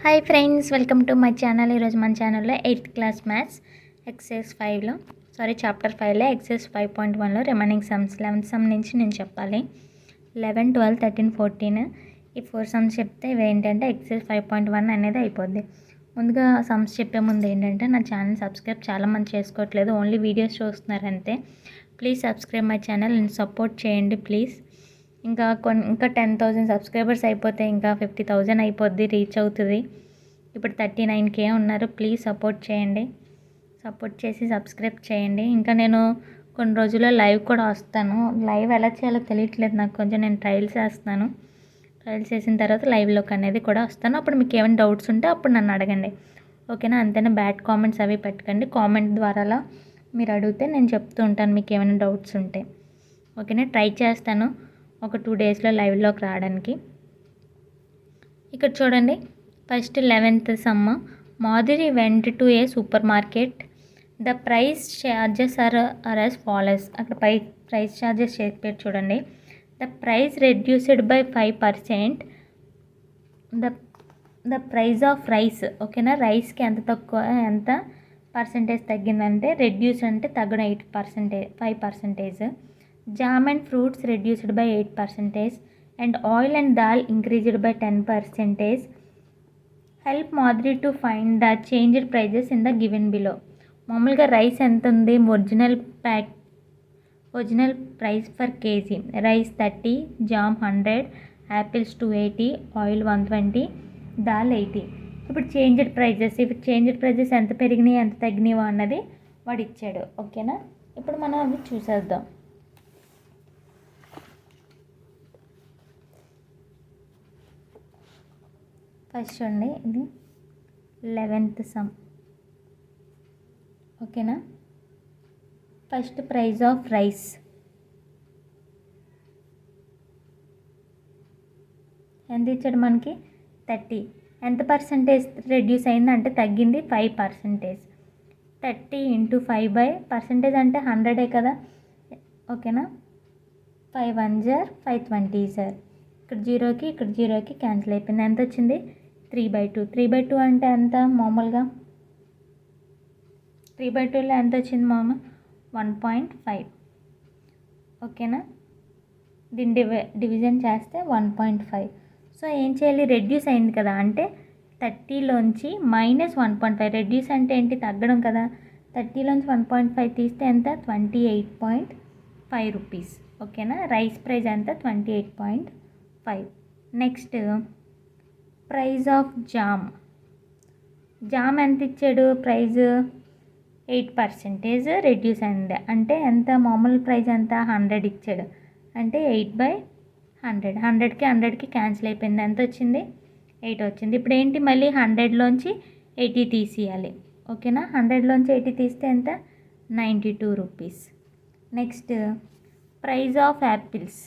Hi friends, welcome to my channel. ఈరోజు మన ఛానల్లో 8th క్లాస్ మ్యాథ్స్ ఎక్సైజ్ 5లో చాప్టర్ 5లో ఎక్సైజ్ 5.1లో రిమైనింగ్ సమ్స్ 11th సమ్ నుంచి నేను చెప్పాలి. 11, 12, 13, 14 ఈ 4 సమ్స్ చెప్తే ఇవి ఏంటంటే ఎక్సైజ్ 5.1 అనేది అయిపోద్ది. ముందుగా సమ్స్ చెప్పే ముందు ఏంటంటే నా ఛానల్ సబ్స్క్రైబ్ చాలామంది చేసుకోవట్లేదు, ఓన్లీ వీడియోస్ చూస్తున్నారంతే. Please subscribe my channel and support చేయండి ప్లీజ్. ఇంకా 10,000 సబ్స్క్రైబర్స్ అయిపోతే ఇంకా 50,000 అయిపోద్ది, రీచ్ అవుతుంది. ఇప్పుడు 39K ఉన్నారు. ప్లీజ్ సపోర్ట్ చేయండి, సపోర్ట్ చేసి సబ్స్క్రైబ్ చేయండి. ఇంకా నేను కొన్ని రోజుల్లో లైవ్ కూడా వస్తాను. లైవ్ ఎలా చేయాలో తెలియట్లేదు నాకు, కొంచెం నేను ట్రయల్స్ చేస్తున్నాను. ట్రయల్స్ చేసిన తర్వాత లైవ్లోకి అనేది కూడా వస్తాను. అప్పుడు మీకు ఏమైనా డౌట్స్ ఉంటే అప్పుడు నన్ను అడగండి, ఓకేనా? అంతేనా, బ్యాడ్ కామెంట్స్ అవి పెట్టకండి. కామెంట్ ద్వారా మీరు అడిగితే నేను చెప్తూ ఉంటాను మీకు ఏమైనా డౌట్స్ ఉంటే, ఓకేనా? ట్రై చేస్తాను ఒక 2 డేస్లో లైవ్లోకి రావడానికి. ఇక్కడ చూడండి, first 11th sum. Madhuri went to a super market. The price charges are as follows. అక్కడ ప్రైస్ చార్జెస్ చెప్పారు చూడండి. The price reduced by 5%. The price of rice, ఓకేనా? రైస్కి ఎంత పర్సంటేజ్ తగ్గిందంటే, రెడ్యూస్ అంటే తగ్గడం 5%. Jam and fruits reduced by 8%. And oil and dal increased by 10%. Help Madhuri to find the changed prices in the given below. మామూలుగా rice ఎంత ఉంది, original price for KG. Rice 30, jam 100, apples 280, oil 120, dal 80. ఇప్పుడు changed prices, ఇవి changed prices ఎంత పెరిగినాయి ఎంత తగ్గినాయో అన్నది వాడు ఇచ్చాడు, ఓకేనా? ఇప్పుడు మనం అవి చూసేద్దాం. ఫస్ట్ చూడండి, ఇది 11th సమ్, ఓకేనా? ఫస్ట్ ప్రైస్ ఆఫ్ రైస్ ఎంత ఇచ్చాడు మనకి, 30. ఎంత పర్సంటేజ్ రెడ్యూస్ అయిందంటే తగ్గింది 5%. 30 × 5 బై పర్సంటేజ్ అంటే 100 కదా, ఓకేనా? 5 1 సార్ 520 సార్. ఇక్కడ జీరోకి క్యాన్సిల్ అయిపోయింది. ఎంత వచ్చింది, 3/2. 3/2 అంటే ఎంత మామూలుగా, 3/2లో ఎంత వచ్చింది మామూలు 1.5, ఓకేనా? దీన్ని డివిజన్ చేస్తే 1.5. సో ఏం చేయాలి, రెడ్యూస్ అయింది కదా అంటే 30లోంచి -1.5. రెడ్యూస్ అంటే ఏంటి, తగ్గడం కదా. 30లోంచి 1.5 తీస్తే ఎంత, 28.5 రూపీస్, ఓకేనా? రైస్ ప్రైస్ ఎంత, 28.5. నెక్స్ట్ ప్రైస్ ఆఫ్ జామ్ ఎంత ఇచ్చాడు, ప్రైస్ 8% రెడ్యూస్ అయింది అంటే ఎంత, మామూలు ప్రైస్ ఎంత 100 ఇచ్చాడు అంటే 8/100. 100కి క్యాన్సిల్ అయిపోయింది. ఎంత వచ్చింది, 8 వచ్చింది. ఇప్పుడు ఏంటి, మళ్ళీ 100లోంచి 80 తీసేయాలి, ఓకేనా? 100లోంచి 80 తీస్తే ఎంత, 92 rupees. Next price of apples.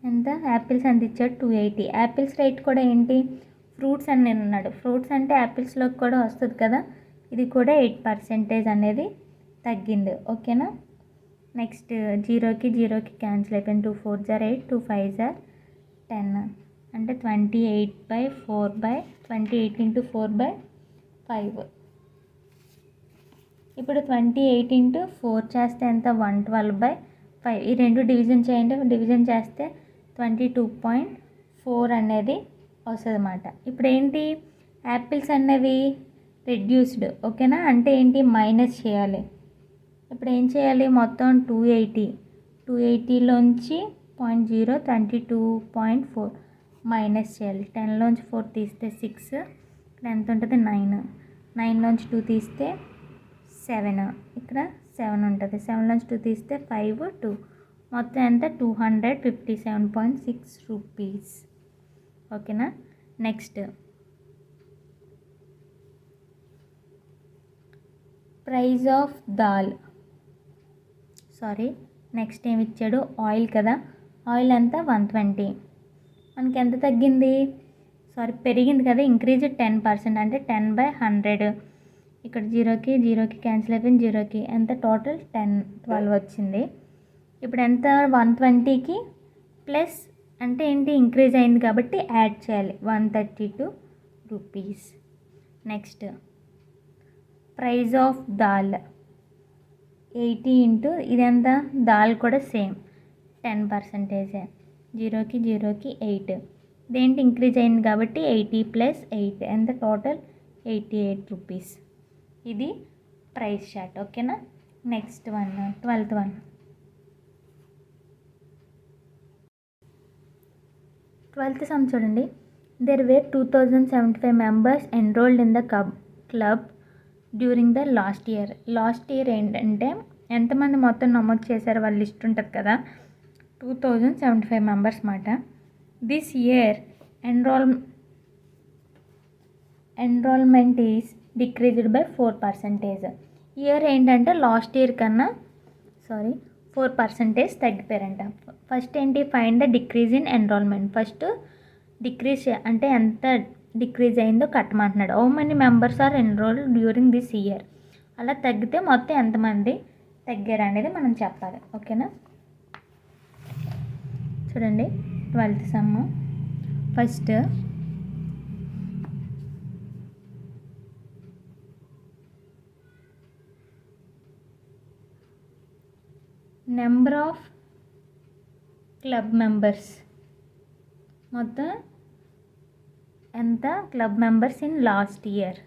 ఎంత, యాపిల్స్ ఎంత ఇచ్చాడు, 280. యాపిల్స్ రేట్ కూడా ఏంటి, ఫ్రూట్స్ అని నేను అన్నాడు. ఫ్రూట్స్ అంటే యాపిల్స్లోకి కూడా వస్తుంది కదా, ఇది కూడా 8% అనేది తగ్గింది, ఓకేనా? నెక్స్ట్ జీరోకి క్యాన్సిల్ అయిపోయింది. 2 4 సార్ 8, 2 5 సార్ 10 అంటే 28 × 4/5. ఇప్పుడు 28 × 4 చేస్తే ఎంత, 112/5. ఈ రెండు డివిజన్ చేయండి, డివిజన్ చేస్తే 22.4 అనేది వస్తుంది అన్నమాట. ఇప్పుడు ఏంటి, యాపిల్స్ అనేవి రెడ్యూస్డ్, ఓకేనా? అంటే ఏంటి, మైనస్ చేయాలి. ఇప్పుడు ఏం చేయాలి, మొత్తం 280లోంచి 0.0 22.4 మైనస్ చేయాలి. 10లోంచి 4 తీస్తే 6, ఇక్కడ ఎంత ఉంటుంది, 9. 9లోంచి 2 తీస్తే 7, ఇక్కడ 7 ఉంటుంది. 7లోంచి 2 తీస్తే 5, 2, మొత్తం ఎంత, 257.6 రూపీస్, ఓకేనా? Next price of dal, next ఏమి ఇచ్చాడు, ఆయిల్ కదా. ఆయిల్ ఎంత, 120. మనకి ఎంత తగ్గింది, పెరిగింది కదా, ఇంక్రీజ్ 10% అంటే 10/100. ఇక్కడ జీరోకి క్యాన్సిల్ అయిపోయింది, జీరోకి ఎంత, టోటల్ 12 వచ్చింది. ఇప్పుడు ఎంత 120కి ప్లస్ అంటే ఏంటి ఇంక్రీజ్ అయింది కాబట్టి యాడ్ చేయాలి 132 rupees. Next price of dal 80 into ఇదంతా దాల్ కూడా సేమ్ 10%. 0కి 8 దేంటి ఇంక్రీజ్ అయింది కాబట్టి 80 ప్లస్ 8 ఎంత టోటల్ 88 రూపీస్. ఇది ప్రైస్ చార్ట్. ఓకేనా. Next 12th one. 12th sum చూడండి. There were 2075 members enrolled in the club during the last year. Last year ఏంటంటే ఎంతమంది మొత్తం నమోదు చేశారు వాళ్ళ లిస్ట్ ఉంటుంది కదా, 2075 మెంబర్స్ మాట. This year enrolment is decreased by 4%. Year ఏంటంటే లాస్ట్ ఇయర్ కన్నా 4% తగ్గిపోయారంట. ఫస్ట్ ఏంటి, find the decrease in enrolment. First decrease అంటే ఎంత డిక్రీజ్ అయిందో కట్టమంటున్నాడు. How many members are enrolled during this year. అలా తగ్గితే మొత్తం ఎంతమంది తగ్గారు అనేది మనం చెప్పాలి. ఓకేనా. చూడండి 12th some. First number of club members, మొత్తం ఎంత club members in last year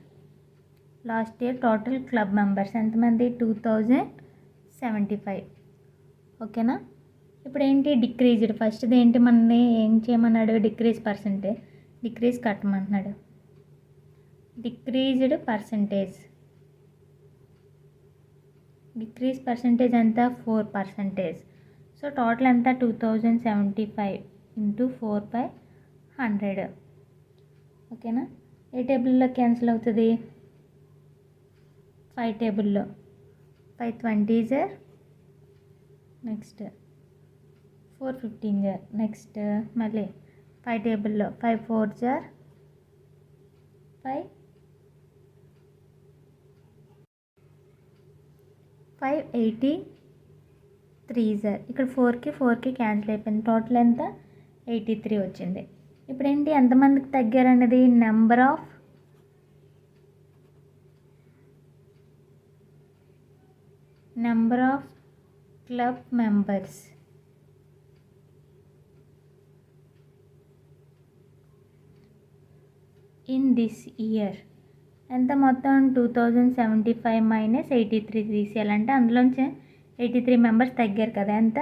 total club members ఎంతమంది 2075. ఓకేనా. ఇప్పుడు ఏంటి డిక్రీజ్డ్. ఫస్ట్ది ఏంటి, మనని ఏం చేయమన్నాడు, డిక్రీజ్ కట్టమంటున్నాడు. డిక్రీజ్డ్ పర్సంటేజ్ ఎంత 4%. సో టోటల్ ఎంత 2075 ఇంటూ 4/100. ఓకేనా. ఏ టేబుల్లో క్యాన్సిల్ అవుతుంది, 5 టేబుల్లో 5 20s, నెక్స్ట్ 4 15s, నెక్స్ట్ మళ్ళీ 5 టేబుల్లో 5 4s 5 83s. ఇక్కడ 4కి క్యాన్సిల్ అయిపోయింది. టోటల్ ఎంత 83 వచ్చింది. ఇప్పుడు ఏంటి ఎంతమందికి తగ్గారు అనేది number of club members in this year. ఎంత మొత్తం 2075 మైనస్ 83 తీసేయాలంటే అందులోంచి 83 మెంబర్స్ తగ్గారు కదా, ఎంత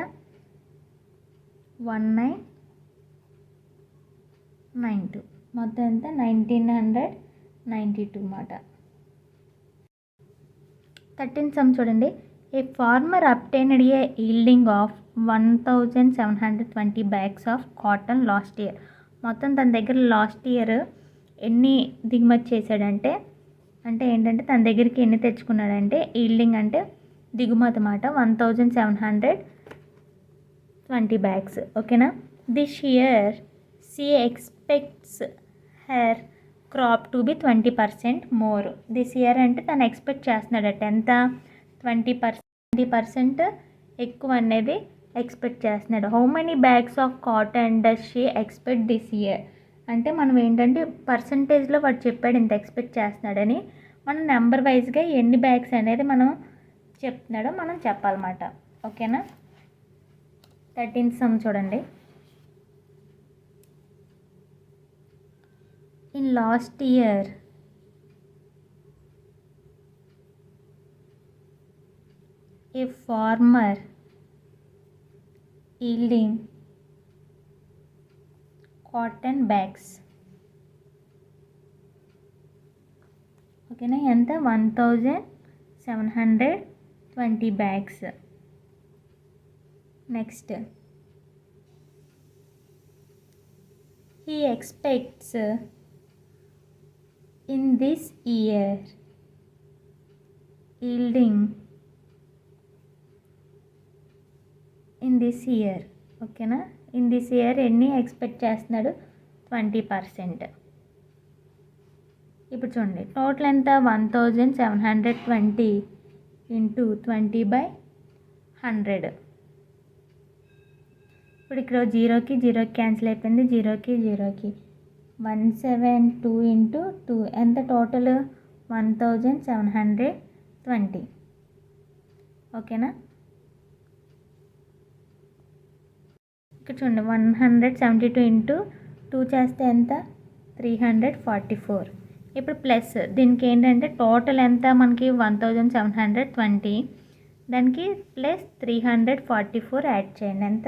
1992. మొత్తం ఎంత 1992 మాట. 13th సమ్ చూడండి. A farmer obtained a yielding of 1720 bags of cotton last year. మొత్తం తన దగ్గర లాస్ట్ ఇయర్ ఎన్ని దిగుమతి చేశాడంటే, అంటే ఏంటంటే తన దగ్గరికి ఎన్ని తెచ్చుకున్నాడంటే, ఈల్డింగ్ అంటే దిగుమతి మాట 1720 bags. ఓకేనా. This year she expects her crop to be 20% more. This year అంటే తను ఎక్స్పెక్ట్ చేస్తున్నాడట ఎంత 20% ఎక్కువ అనేది ఎక్స్పెక్ట్ చేస్తున్నాడు. How many bags of cotton does she expect this year. అంటే మనం ఏంటంటే పర్సంటేజ్లో వాడు చెప్పాడు ఇంత ఎక్స్పెక్ట్ చేస్తున్నాడని, మనం నెంబర్ వైజ్గా ఎన్ని బ్యాగ్స్ అనేది మనం చెప్తున్నాడో మనం చెప్పాలన్నమాట. ఓకేనా. 13th సమ్ చూడండి. In last year a farmer yielding cotton bags. ఓకేనా. ఎంత 1720 bags. Next he expects in this year yielding in this year. ఓకేనా. ఇన్ దిస్ ఇయర్ ఎన్ని ఎక్స్పెక్ట్ చేస్తున్నాడు 20%. ఇప్పుడు చూడండి టోటల్ ఎంత 1720 ఇంటూ 20/100. ఇప్పుడు ఇక్కడ జీరోకి క్యాన్సిల్ అయిపోయింది, జీరోకి 172 ఇంటూ 2 ఎంత టోటల్ 1720. ఓకేనా, ఇక్కడ చూడండి 172 ఇంటూ 2 చేస్తే ఎంత 344. ఇప్పుడు ప్లస్ దీనికి ఏంటంటే టోటల్ ఎంత మనకి 1720, దానికి ప్లస్ 344 యాడ్ చేయండి, ఎంత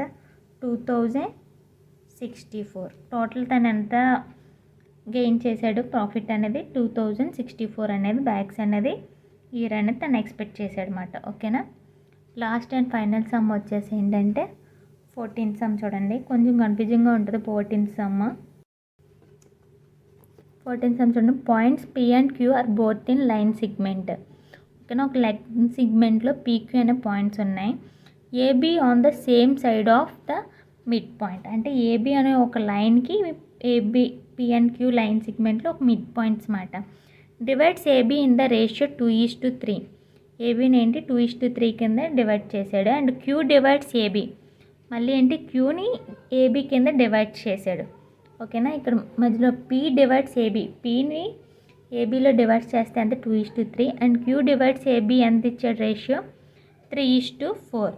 2064. టోటల్ తను ఎంత గెయిన్ చేశాడు ప్రాఫిట్ అనేది 2064 అనేది బ్యాగ్స్ అనేది ఇయర్ అనేది తను ఎక్స్పెక్ట్ చేశాడు అనమాట. ఓకేనా, లాస్ట్ అండ్ ఫైనల్ సమ్ వచ్చేసి ఏంటంటే 14th సమ్. చూడండి కొంచెం కన్ఫ్యూజింగ్గా ఉంటుంది 14th సమ్. 14th సమ్ చూడండి, points P and Q are both in line segment. ఓకేనా, ఒక లైన్ సిగ్మెంట్లో PQ అనే పాయింట్స్ ఉన్నాయి. AB on the same side of the mid point. అంటే AB అనే ఒక లైన్కి P అండ్ Q లైన్ సిగ్మెంట్లో ఒక మిడ్ పాయింట్స్ మాట. Divides AB in the ratio 2:3. ఏబీని ఏంటి 2:3 కింద డివైడ్ చేశాడు. అండ్ Q డివైడ్స్ AB, మళ్ళీ ఏంటి Qని AB కింద డివైడ్ చేశాడు. ఓకేనా, ఇక్కడ మధ్యలో P డివైడ్స్ AB, Pని ABలో డివైడ్ చేస్తే అంటే 2:3. అండ్ Q డివైడ్స్ AB ఎంత ఇచ్చాడు రేషియో 3:4.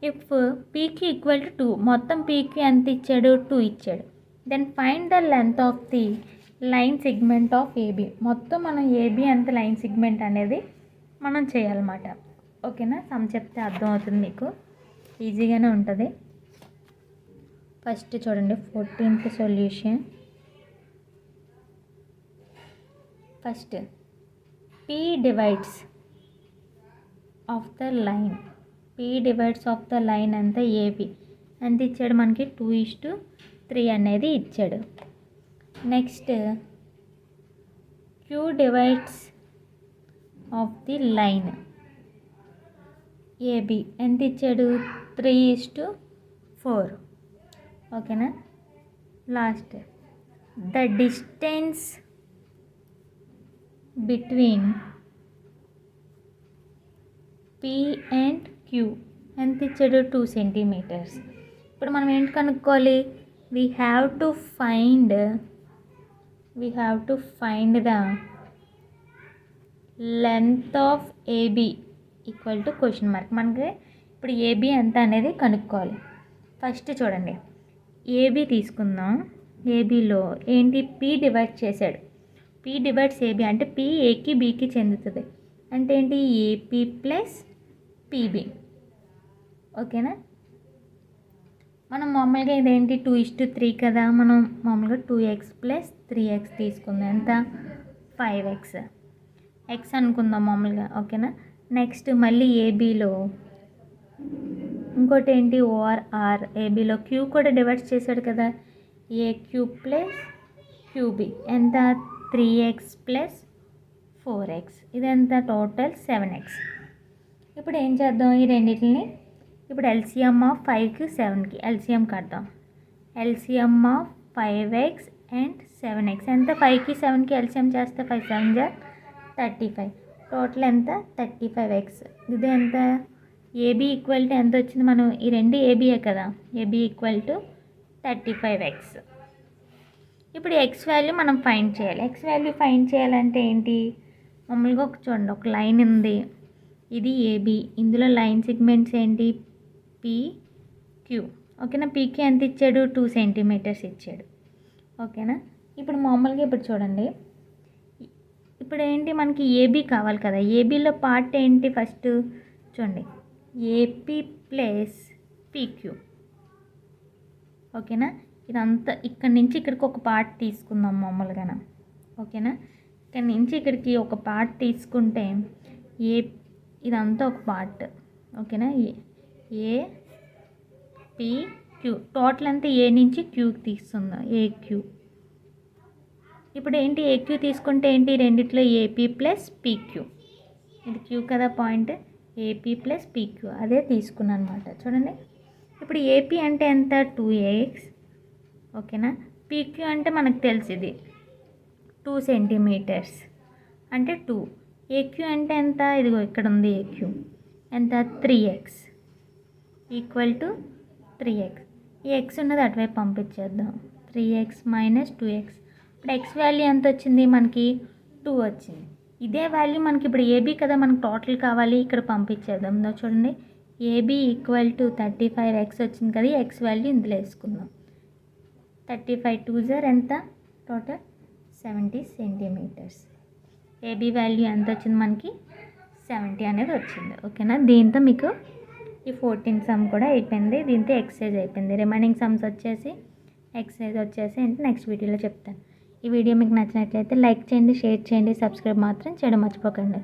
ఇఫ్ పీకి ఈక్వల్ టు 2, మొత్తం పీకి ఎంత ఇచ్చాడు 2 ఇచ్చాడు. Then find the length of the line segment of A B. మొత్తం మనం ఏబీ ఎంత లైన్ సిగ్మెంట్ అనేది మనం చేయాలన్నమాట. ఓకేనా, సమ్ చెప్తే అర్థమవుతుంది మీకు, ఈజీగానే ఉంటుంది. ఫస్ట్ చూడండి 14th solution. First P divides of the line, P divides of the line ఎంత ఏబి ఎంత ఇచ్చాడు మనకి 2:3 అనేది ఇచ్చాడు. Next Q divides of the line A B ఎంత ఇచ్చాడు 3:4. ఓకేనా, last the distance between P and Q ఎంత ఇచ్చాడు 2 సెంటీమీటర్స్. ఇప్పుడు మనం ఏంటి కనుక్కోవాలి, we have to find the length of A B equal to question mark. మనకి ఇప్పుడు ఏబి ఎంత అనేది కనుక్కోవాలి. ఫస్ట్ చూడండి ఏబి తీసుకుందాం. ఏబిలో ఏంటి P డివైడ్ చేశాడు, P డివైడ్స్ ఏబి అంటే P ఏకి బికి చెందుతుంది. అంటే ఏంటి ఏపీ ప్లస్ పీబీ. ఓకేనా, మనం మామూలుగా ఇదేంటి 2:3 కదా, మనం మామూలుగా 2x ప్లస్ 3x తీసుకుందాం, ఎంత 5x అనుకుందాం మామూలుగా. ఓకేనా, నెక్స్ట్ మళ్ళీ ఏబీలో ఇంకోటి ఏంటి ఓఆర్ఆర్. ఏబీలో Q కూడా డివైడ్ చేశాడు కదా, ఏక్యూ ప్లస్ క్యూబీ ఎంత 3x ప్లస్ 4x, ఇదంతా టోటల్ 7x. ఇప్పుడు ఏం చేద్దాం, ఈ రెండింటిని ఇప్పుడు ఎల్సిఎం ఆఫ్ 5కి 7కి ఎల్సిఎం కడదాం. LCM of 5x and 7x ఎంత 5కి 7కి ఎల్సిఎం చేస్తే 5 7 జా 35, టోటల్ ఎంత 35x. ఇది ఎంత ఏబీ ఈక్వల్ టు ఎంత వచ్చింది, మనం ఈ రెండు ఏబీయే కదా, ఏబీ ఈక్వల్ టు 35x. ఇప్పుడు ఎక్స్ వాల్యూ మనం ఫైండ్ చేయాలి. ఎక్స్ వాల్యూ ఫైండ్ చేయాలంటే ఏంటి, మామూలుగా ఒక చూడండి ఒక లైన్ ఉంది, ఇది ఏబి, ఇందులో లైన్ సిగ్మెంట్స్ ఏంటి పీక్యూ. ఓకేనా, పీక్యూ ఎంత ఇచ్చాడు 2 సెంటీమీటర్స్ ఇచ్చాడు. ఓకేనా, ఇప్పుడు మామూలుగా ఇప్పుడు చూడండి, ఇప్పుడు ఏంటి మనకి ఏబీ కావాలి కదా, ఏబీలో పార్ట్ ఏంటి ఫస్ట్ చూడండి ఏపీ ప్లస్ పీక్యూ. ఓకేనా, ఇదంతా ఇక్కడ నుంచి ఇక్కడికి ఒక పార్ట్ తీసుకుందాం మామూలుగా. ఓకేనా, ఇక్కడ నుంచి ఇక్కడికి ఒక పార్ట్ తీసుకుంటే ఇదంతా ఒక పార్ట్. ఓకేనా, ఏపీక్యూ టోటల్ అంతా ఏ నుంచి క్యూకి తీస్తుందా ఏక్యూ. ఇప్పుడు ఏంటి ఏక్యూ తీసుకుంటే ఏంటి రెండిట్లో ఏపీ ప్లస్ పీక్యూ, ఇది క్యూ కదా పాయింట్, ఏపీ ప్లస్ పీక్యూ అదే తీసుకున్నాను అనమాట. చూడండి ఇప్పుడు ఏపీ అంటే ఎంత 2x. ఓకేనా, పీక్యూ అంటే మనకు తెలుసు ఇది 2 సెంటీమీటర్స్ అంటే 2. ఏక్యూ అంటే ఎంత, ఇదిగో ఇక్కడ ఉంది ఏక్యూ ఎంత 3x ఈక్వల్ టు 3x. ఈ ఎక్స్ ఉన్నది అటువైపు పంపించేద్దాం. 3x minus 2x. ఇప్పుడు ఎక్స్ వాల్యూ ఎంత వచ్చింది మనకి? 2 వచ్చింది. ఇదే వాల్యూ మనకి ఇప్పుడు ఏబీ కదా మనకు టోటల్ కావాలి, ఇక్కడ పంపించేద్దాం. చూడండి, ఏబీ ఈక్వల్ టు 35x వచ్చింది కదా, ఎక్స్ వాల్యూ ఇందులో వేసుకుందాం. 35 2 జార్ ఎంత? Total 70 centimetres. ఏబీ వాల్యూ ఎంత వచ్చింది మనకి? 70 అనేది వచ్చింది. ఓకేనా? దీంతో మీకు ఈ 14 సమ్ కూడా అయిపోయింది. దీంతో ఎక్సైజ్ అయిపోయింది. రిమైనింగ్ సమ్స్ వచ్చేసి ఎక్సైజ్ వచ్చేసి అంటే నెక్స్ట్ వీడియోలో చెప్తాను. ఈ వీడియో మీకు నచ్చినట్లయితే లైక్ చేయండి, షేర్ చేయండి, సబ్స్క్రైబ్ మాత్రం చేయడం మర్చిపోకండి.